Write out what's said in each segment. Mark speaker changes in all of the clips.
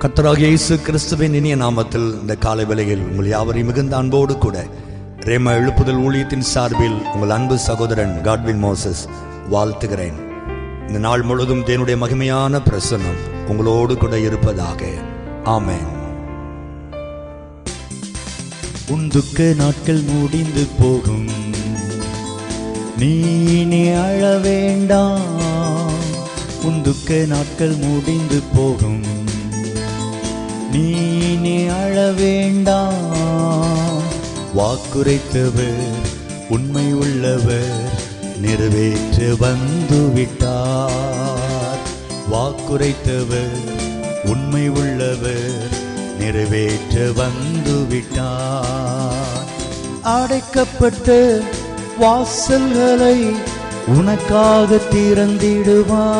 Speaker 1: கர்த்தராகிய இயேசு கிறிஸ்துவின் இனிய நாமத்தில் இந்த காலை வேளையில் உங்கள் யாவரையும் மிகுந்த அன்போடு கூட ரேமா எழுப்புதல் ஊழியத்தின் சார்பில் உங்கள் அன்பு சகோதரன் காட்வின் மோசஸ் வாழ்த்துகிறேன். இந்த நாள் முழுவதும் தேவனுடைய மகிமையான பிரசன்னம் உங்களோடு கூட இருப்பதாக. ஆமென்.
Speaker 2: உன் துக்க நாட்கள் முடிந்து போகும், நீ இனி அழ வேண்டாம். உன் துக்க நாட்கள் முடிந்து போகும், நீ இனி அழ வேண்டாம். வாக்குரைத்தவர் உண்மை உள்ளவர், நிறைவேற்ற வந்துவிட்டார். வாக்குரைத்தவர் உண்மை உள்ளவர், நிறைவேற்ற வந்துவிட்டார். அடைக்கப்பட்ட வாசல்களை உனக்காக திறந்திடுவார்.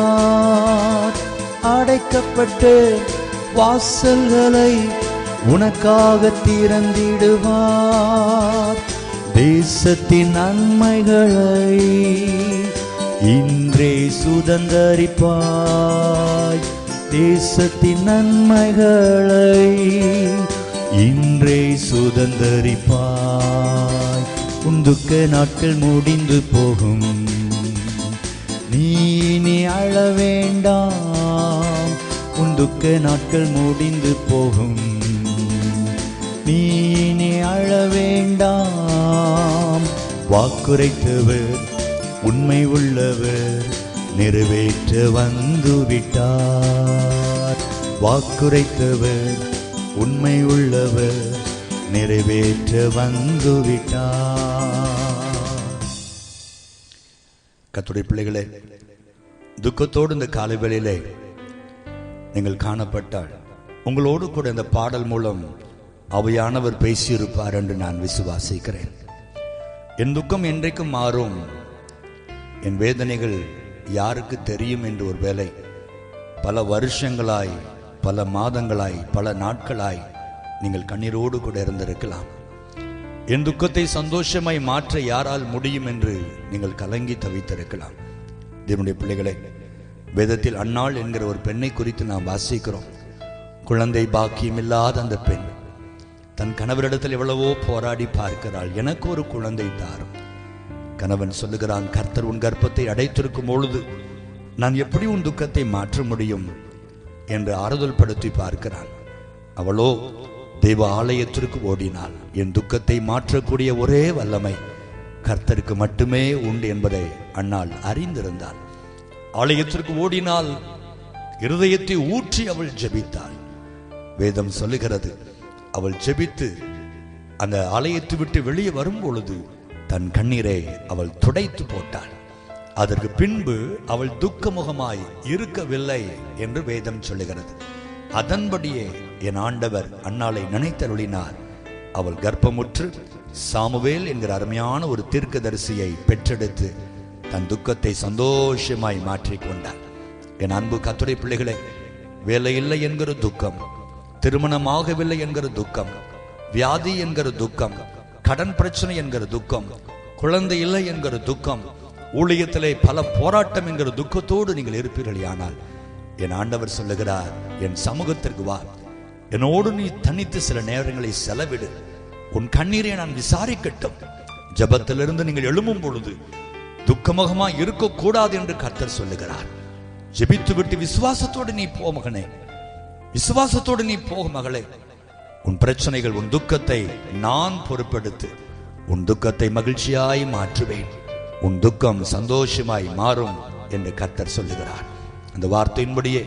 Speaker 2: அடைக்கப்பட்ட வாசல்களை உனக்காக திறந்திடுவார். தேசத்தின் நன்மைகளை இன்றே சுதந்தரிப்பாய். தேசத்தின் நன்மைகளை இன்றே சுதந்தரிப்பாய். உன் துக்க நாட்கள் முடிந்து போகும், நீ இனி அழ வேண்டாம். உன் துக்க நாட்கள் முடிந்து போகும், நீ இனி அழ வேண்டாம். வாக்குரைத்தவர் உண்மை உள்ளவர், நிறைவேற்ற வந்துவிட்டார். வாக்குரைத்தவர் உண்மை உள்ளவர், நிறைவேற்ற வந்துவிட்டார்.
Speaker 1: கர்த்தருடைய பிள்ளைகளே, துக்கத்தோடு இந்த காலை வேளையிலே நீங்கள் காணப்பட்டால் உங்களோடு கூட இந்த பாடல் மூலம் ஆவியானவர் பேசியிருப்பார் என்று நான் விசுவாசிக்கிறேன். என் துக்கம் என்றைக்கும் மாறும், என் வேதனைகள் யாருக்கு தெரியும் என்று ஒரு வேளை பல வருஷங்களாய், பல மாதங்களாய், பல நாட்களாய் நீங்கள் கண்ணீரோடு கூட இருந்திருக்கலாம். என் துக்கத்தை சந்தோஷமாய் மாற்ற யாரால் முடியும் என்று நீங்கள் கலங்கி தவித்திருக்கலாம். தேவனுடைய பிள்ளைகளே, வேதத்தில் அன்னாள் என்கிற ஒரு பெண்ணை குறித்து நாம் வாசிக்கிறோம். குழந்தை பாக்கியம் இல்லாத அந்த பெண் தன் கணவரிடத்தில் எவ்வளவோ போராடி பார்க்கிறாள், எனக்கு ஒரு குழந்தை தாரும். கணவன் சொல்லுகிறான், கர்த்தர் உன் கர்ப்பத்தை அடைத்திருக்கும் பொழுது நான் எப்படி உன் துக்கத்தை மாற்ற முடியும் என்று ஆறுதல் படுத்தி பார்க்கிறான். அவளோ தெய்வ ஆலயத்திற்கு ஓடினாள். என் துக்கத்தை மாற்றக்கூடிய ஒரே வல்லமை கர்த்தருக்கு மட்டுமே உண்டு என்பதை அன்னாள் அறிந்திருந்தாள். ஆலயத்திற்கு ஓடினால், இருதயத்தை ஊற்றி அவள் ஜெபித்தாள். வேதம் சொல்லுகிறது, அவள் ஜெபித்து அந்த ஆலயத்தை விட்டு வெளியே வரும் பொழுது தன் கண்ணீரை அவள் துடைத்து போட்டாள். அதற்கு பின்பு அவள் துக்கமுகமாய் இருக்கவில்லை என்று வேதம் சொல்லுகிறது. அதன்படியே என் ஆண்டவர் அன்னாளை நினைத்தருளினார். அவள் கர்ப்பமுற்று சாமுவேல் என்கிற அருமையான ஒரு தீர்க்கதரிசியை பெற்றெடுத்து தன் துக்கத்தை சந்தோஷமாய் மாற்றிக்கொண்டார். என் அன்பு கர்த்தருடைய பிள்ளைகளே, வேலை இல்லை என்கிற துக்கம், திருமணமாகவில்லை என்கிற துக்கம், வியாதி என்கிற துக்கம், கடன் பிரச்சனை என்கிற துக்கம், குழந்தை இல்லை என்கிற துக்கம், ஊழியத்திலே பல போராட்டம் என்கிற துக்கத்தோடு நீங்கள் இருப்பீர்கள். ஆனால் என் ஆண்டவர் சொல்லுகிறார், என் சமூகத்திற்கு வா, என்னோடு நீ தனித்து சில நேரங்களை செலவிடு, உன் கண்ணீரை நான் விசாரிக்கட்டும். ஜெபத்திலிருந்து நீங்கள் எழும்பும் பொழுது துக்கமுகமா இருக்கக்கூடாது என்று கர்த்தர் சொல்லுகிறார். ஜெபித்து விட்டு விசுவாசத்தோடு நீ போ மகனே, விசுவாசத்தோடு நீ போக மகளே. உன் பிரச்சனைகள், உன் துக்கத்தை நான் பொறுப்பெடுத்து உன் துக்கத்தை மகிழ்ச்சியாய் மாற்றுவேன், உன் துக்கம் சந்தோஷமாய் மாறும் என்று கர்த்தர் சொல்லுகிறார். அந்த வார்த்தையின்படியே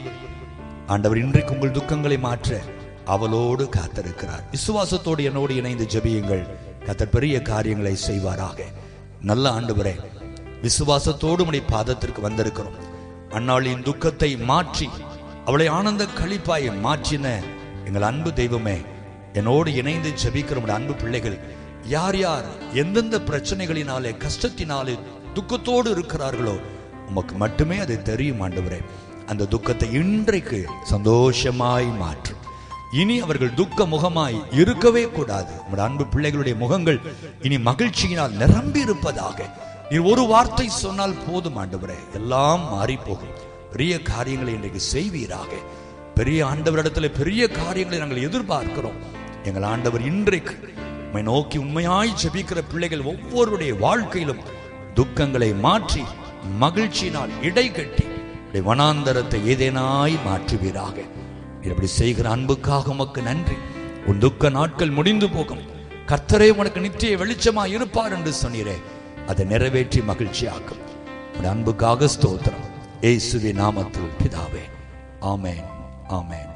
Speaker 1: ஆண்டவர் இன்றைக்கு உங்கள் துக்கங்களை மாற்ற அவளோடு காத்திருக்கிறார். விசுவாசத்தோடு என்னோடு இணைந்து ஜெபியுங்கள், கர்த்தர் பெரிய காரியங்களை செய்வாராக. நல்ல ஆண்டவரே, விசுவாசத்தோடு உம்முடைய பாதத்திற்கு வந்திருக்கிறோம். அன்னாளின் துக்கத்தை மாற்றி அவளை ஆனந்த களிப்பாய் மாற்றின எங்கள் அன்பு தெய்வமே, என்னோடு இணைந்து ஜெபிக்கிற உம்முடைய அன்பு பிள்ளைகள் யார் யார் எந்தெந்த பிரச்சனைகளினாலே, கஷ்டத்தினாலே, துக்கத்தோடு இருக்கிறார்களோ உமக்கு மட்டுமே அது தெரியும் ஆண்டவரே. அந்த துக்கத்தை இன்றைக்கு சந்தோஷமாய் மாற்றும். இனி அவர்கள் துக்க முகமாய் இருக்கவே கூடாது. உம்முடைய அன்பு பிள்ளைகளுடைய முகங்கள் இனி மகிழ்ச்சியினால் நிரம்பி இருப்பதாக. நீர் ஒரு வார்த்தை சொன்னால் போதும் ஆண்டவரே, எல்லாம் மாறி போகும். பெரிய காரியங்களை இன்றைக்கு செய்வீராக. பெரிய ஆண்டவரிடத்துல பெரிய காரியங்களை நாங்கள் எதிர்பார்க்கிறோம். எங்கள் ஆண்டவர் இன்றைக்கு உம்மை நோக்கி உண்மையாய் ஜெபிக்கிற பிள்ளைகள் ஒவ்வொருடைய வாழ்க்கையிலும் துக்கங்களை மாற்றி மகிழ்ச்சியினால் இடை கட்டி வனாந்தரத்தை ஏதேனாய் மாற்றுவீராக. இப்படி செய்கிற அன்புக்காக உமக்கு நன்றி. உன் துக்க நாட்கள் முடிந்து போகும். கர்த்தரே உனக்கு நித்திய வெளிச்சமாய் இருப்பார் என்று சொன்னீரே, அதை நிறைவேற்றி மகிழ்ச்சியாக்கும். அன்புக்காக ஸ்தோத்திரம். இயேசுவின் நாமத்தில் பிதாவே, ஆமென், ஆமென்.